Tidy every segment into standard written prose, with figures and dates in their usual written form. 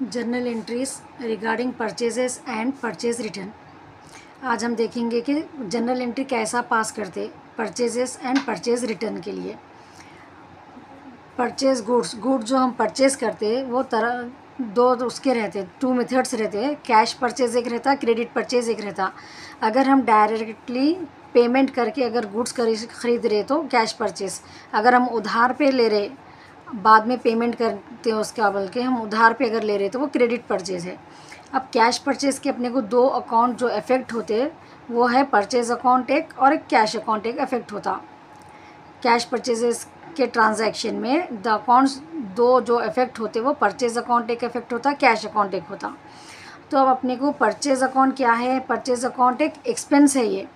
Journal entries regarding purchases and purchase return. आज हम देखेंगे कि जर्नल एंट्री कैसा पास करते परचेजेस एंड परचेज रिटर्न के लिए। परचेज गुड्स जो हम परचेज करते वो दो उसके रहते, टू मेथड्स रहते। कैश परचेज एक रहता, क्रेडिट परचेज एक रहता। अगर हम डायरेक्टली पेमेंट करके अगर गुड्स खरीद रहे तो कैश परचेज, अगर हम उधार पे ले रहे बाद में पेमेंट करते हैं उसका, बल्कि हम उधार पे अगर ले रहे तो वो क्रेडिट परचेज़ है। अब कैश परचेज़ के अपने को दो अकाउंट जो इफ़ेक्ट होते वो है परचेज़ अकाउंट एक और एक कैश अकाउंट एक इफ़ेक्ट होता। कैश परचेजेस के ट्रांजैक्शन में द अकाउंट्स दो जो इफ़ेक्ट होते वो परचेज़ अकाउंट एक इफ़ेक्ट होता, कैश अकाउंट एक होता। तो अब अपने को परचेज़ अकाउंट क्या है? परचेज़ अकाउंट एक एक्सपेंस है। ये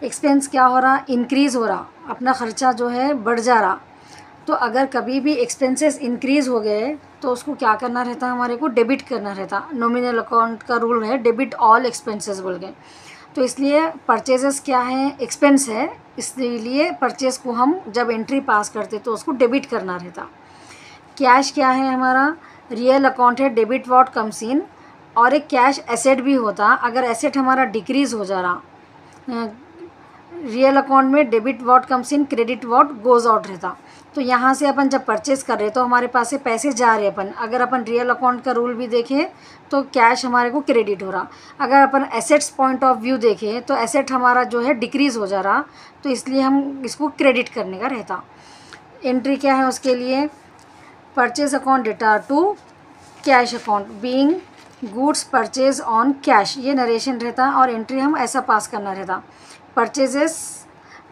एक्सपेंस क्या हो रहा? इंक्रीज़ हो रहा, अपना ख़र्चा जो है बढ़ जा रहा। तो अगर कभी भी एक्सपेंसेस इंक्रीज़ हो गए तो उसको क्या करना रहता, हमारे को डेबिट करना रहता। नॉमिनल अकाउंट का रूल है डेबिट ऑल एक्सपेंसेस बोल के। तो इसलिए परचेजेस क्या है? एक्सपेंस है, इसलिए परचेज़ को हम जब एंट्री पास करते तो उसको डेबिट करना रहता। कैश क्या है? हमारा रियल अकाउंट है, डेबिट व्हाट कम्स इन, और एक कैश एसेट भी होता। अगर एसेट हमारा डिक्रीज़ हो जा रहा, रियल अकाउंट में debit what comes in, credit what goes out रहता। तो यहाँ से अपन जब परचेज़ कर रहे तो हमारे पास से पैसे जा रहे अपन। अगर अपन रियल अकाउंट का रूल भी देखें तो कैश हमारे को क्रेडिट हो रहा। अगर अपन एसेट्स पॉइंट ऑफ व्यू देखें तो एसेट हमारा जो है डिक्रीज़ हो जा रहा, तो इसलिए हम इसको क्रेडिट करने का रहता। एंट्री क्या है उसके लिए? Purchase account data to cash account being goods purchase on cash, ये नरेशन रहता और एंट्री हम ऐसा पास करना रहता।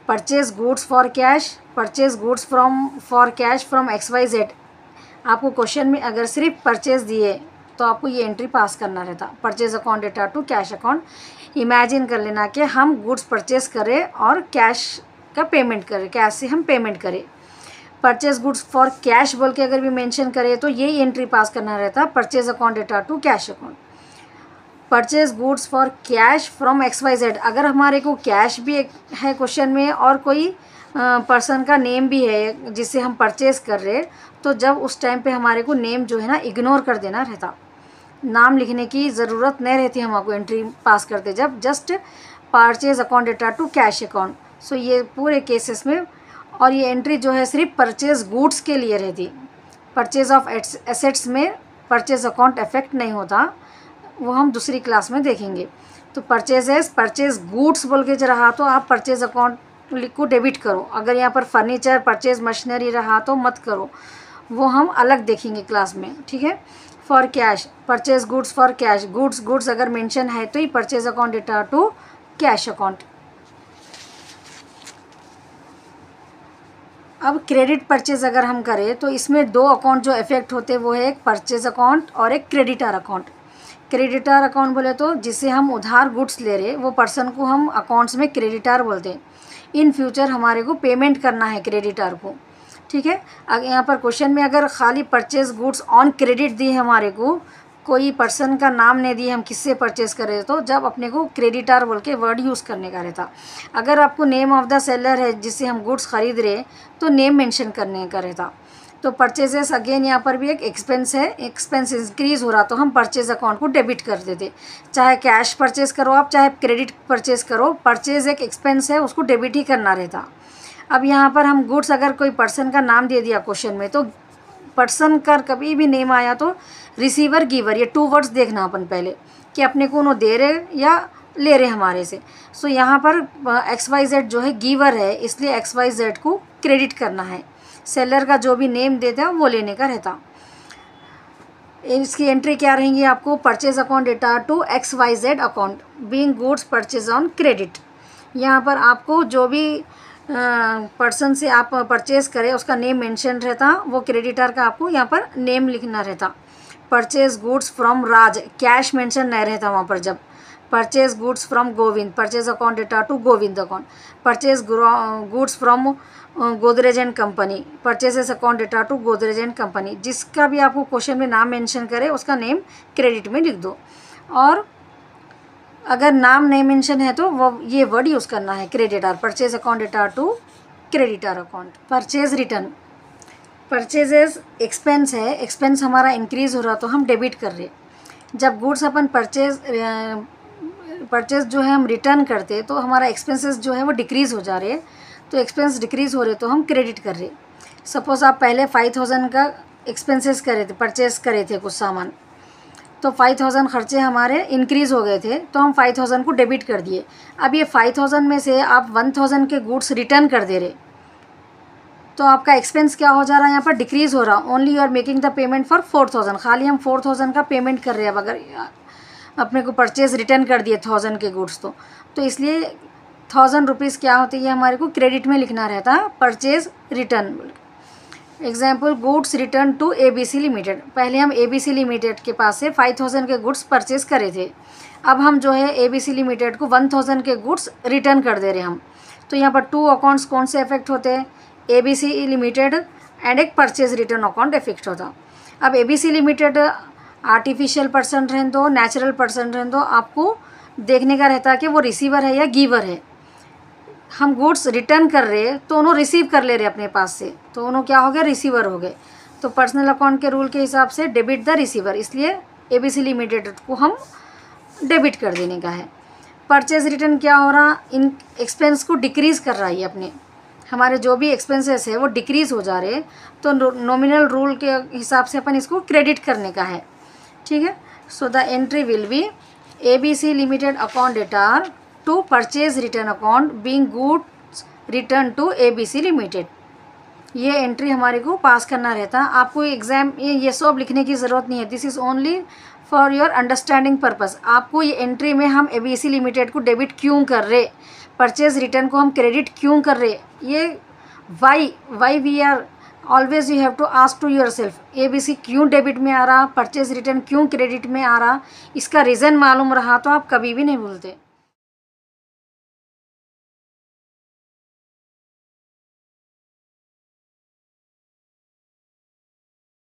Purchase goods for cash, purchase goods for cash from XYZ। आपको क्वेश्चन में अगर सिर्फ परचेज दिए तो आपको ये एंट्री पास करना रहता। Purchase account data to cash account. Imagine कर लेना कि हम गुड्स परचेज करें और कैश का पेमेंट करें, कैश से हम पेमेंट करें। परचेज गुड्स फॉर कैश बोल के अगर भी मेंशन करें तो यही एंट्री पास करना रहता, purchase account data to cash account. Purchase goods for cash from XYZ, अगर हमारे को कैश भी एक है क्वेश्चन में और कोई पर्सन का नेम भी है जिसे हम परचेज कर रहे, तो जब उस टाइम पे हमारे को नेम जो है ना इग्नोर कर देना रहता। नाम लिखने की ज़रूरत नहीं रहती हमको एंट्री पास करते, जब just purchase account data to cash account. So ये पूरे केसेस में, और ये एंट्री जो है सिर्फ परचेज गुड्स के लिए रहती। परचेज ऑफ एसेट्स में परचेज अकाउंट इफेक्ट नहीं होता, वो हम दूसरी क्लास में देखेंगे। तो परचेज गुड्स बोल के जो रहा तो आप परचेज अकाउंट को डेबिट करो। अगर यहाँ पर फर्नीचर परचेज मशीनरी रहा तो मत करो, वो हम अलग देखेंगे क्लास में, ठीक है। For cash, purchase goods for cash, goods अगर मेंशन है तो ही purchase account data to cash account. अब क्रेडिट परचेज अगर हम करें तो इसमें दो अकाउंट जो इफेक्ट होते वो है एक परचेज अकाउंट और एक क्रेडिटर अकाउंट। क्रेडिटर अकाउंट बोले तो जिससे हम उधार गुड्स ले रहे वो पर्सन को हम अकाउंट्स में क्रेडिटर बोलते हैं। इन फ्यूचर हमारे को पेमेंट करना है क्रेडिटर को, ठीक है। अगर यहाँ पर क्वेश्चन में अगर खाली परचेज गुड्स ऑन क्रेडिट दी है, हमारे को कोई पर्सन का नाम नहीं दिए हम किससे परचेज़ करें, तो जब अपने को क्रेडिटर बोल के वर्ड यूज़ करने का रहता। अगर आपको नेम ऑफ द सेलर है जिससे हम गुड्स खरीद रहे तो नेम मेंशन करने का रहता। तो परचेजेस अगेन यहाँ पर भी एक एक्सपेंस है, एक्सपेंस इंक्रीज़ हो रहा तो हम परचेज अकाउंट को डेबिट कर देते। चाहे कैश परचेज करो आप, चाहे क्रेडिट परचेज करो, परचेज एक एक्सपेंस है, उसको डेबिट ही करना रहता। अब यहाँ पर हम गुड्स अगर कोई पर्सन का नाम दे दिया क्वेश्चन में, तो पर्सन का कभी भी नेम आया तो रिसीवर गिवर, ये टू वर्ड्स देखना अपन पहले कि अपने को उन्होंने दे रहे या ले रहे हमारे से। सो यहाँ पर XYZ जो है गिवर है, इसलिए XYZ को क्रेडिट करना है। सेलर का जो भी नेम देता है वो लेने का रहता। इसकी एंट्री क्या रहेंगी आपको? Purchase account data to XYZ account being goods purchase on credit. यहाँ पर आपको जो भी पर्सन से आप परचेज़ करें उसका नेम मेंशन रहता, वो क्रेडिटर का आपको यहाँ पर नेम लिखना रहता। Purchase goods from Raj, cash mention नहीं रहता वहाँ पर। जब purchase goods from Govind, purchase account data to Govind account. Purchase goods from Godrej and company, purchases account data to Godrej and company. जिसका भी आपको क्वेश्चन में नाम मेंशन करे उसका नेम क्रेडिट में लिख दो, और अगर नाम नहीं मेंशन है तो वो ये वर्ड यूज़ करना है creditor, purchase account data to creditor account. Purchase return, purchases expense है, एक्सपेंस हमारा इंक्रीज़ हो रहा तो हम डेबिट कर रहे। जब गुड्स अपन परचेज जो है हम रिटर्न करते तो हमारा एक्सपेंसेस जो है वो डिक्रीज़ हो जा रहे, तो एक्सपेंस डिक्रीज़ हो रहे तो हम क्रेडिट कर रहे। सपोज़ आप पहले 5000 का एक्सपेंसेस करे थे, परचेज़ करे थे कुछ सामान, तो 5000 खर्चे हमारे इंक्रीज़ हो गए थे तो हम 5000 को डेबिट कर दिए। अब ये 5000 में से आप 1000 के गुड्स रिटर्न कर दे रहे, तो आपका एक्सपेंस क्या हो जा रहा है, यहाँ पर डिक्रीज़ हो रहा। Only you are making the payment for 4000, खाली हम 4000 का पेमेंट कर रहे हैं। अब अगर अपने को परचेज़ रिटर्न कर दिए 1000 के गुड्स तो इसलिए 1000 रुपीज़ क्या होती है हमारे को क्रेडिट में लिखना रहता purchase return. Example, goods return to ABC limited. पहले हम ABC लिमिटेड के पास से 5000 के गुड्स परचेज़ करे थे, अब हम जो है ABC लिमिटेड को 1000 के गुड्स रिटर्न कर दे रहे हम। तो यहाँ पर 2 अकाउंट्स कौन से इफेक्ट होते हैं, ABC लिमिटेड एंड एक परचेज़ रिटर्न अकाउंट इफेक्ट होता। अब ABC लिमिटेड आर्टिफिशियल पर्सन रहें तो नेचुरल पर्सन रहें तो आपको देखने का रहता है कि वो रिसीवर है या गिवर है। हम गुड्स रिटर्न कर रहे तो उन्होंने रिसीव कर ले रहे अपने पास से, तो उन्होंने क्या हो गया, रिसीवर हो गए। तो पर्सनल अकाउंट के रूल के हिसाब से डेबिट द रिसीवर, इसलिए ABC लिमिटेड को हम डेबिट कर देने का है। परचेज रिटर्न क्या हो रहा, इन एक्सपेंस को डिक्रीज़ कर रहा है, अपने हमारे जो भी एक्सपेंसेस है वो डिक्रीज़ हो जा रहे, तो नॉमिनल रूल के हिसाब से अपन इसको क्रेडिट करने का है। ठीक है, so the entry will be ABC limited account debtor to purchase return account being goods return to ABC limited. ये एंट्री हमारे को पास करना रहता। आपको एग्ज़ाम ये सब लिखने की ज़रूरत नहीं है, this is only for your understanding purpose. आपको ये एंट्री में हम ABC लिमिटेड को डेबिट क्यों कर रहे, परचेज रिटर्न को हम क्रेडिट क्यों कर रहे, ये why we are always you have to ask to yourself, ABC क्यों डेबिट में आ रहा, परचेज रिटर्न क्यों क्रेडिट में आ रहा, इसका रीज़न मालूम रहा तो आप कभी भी नहीं भूलते।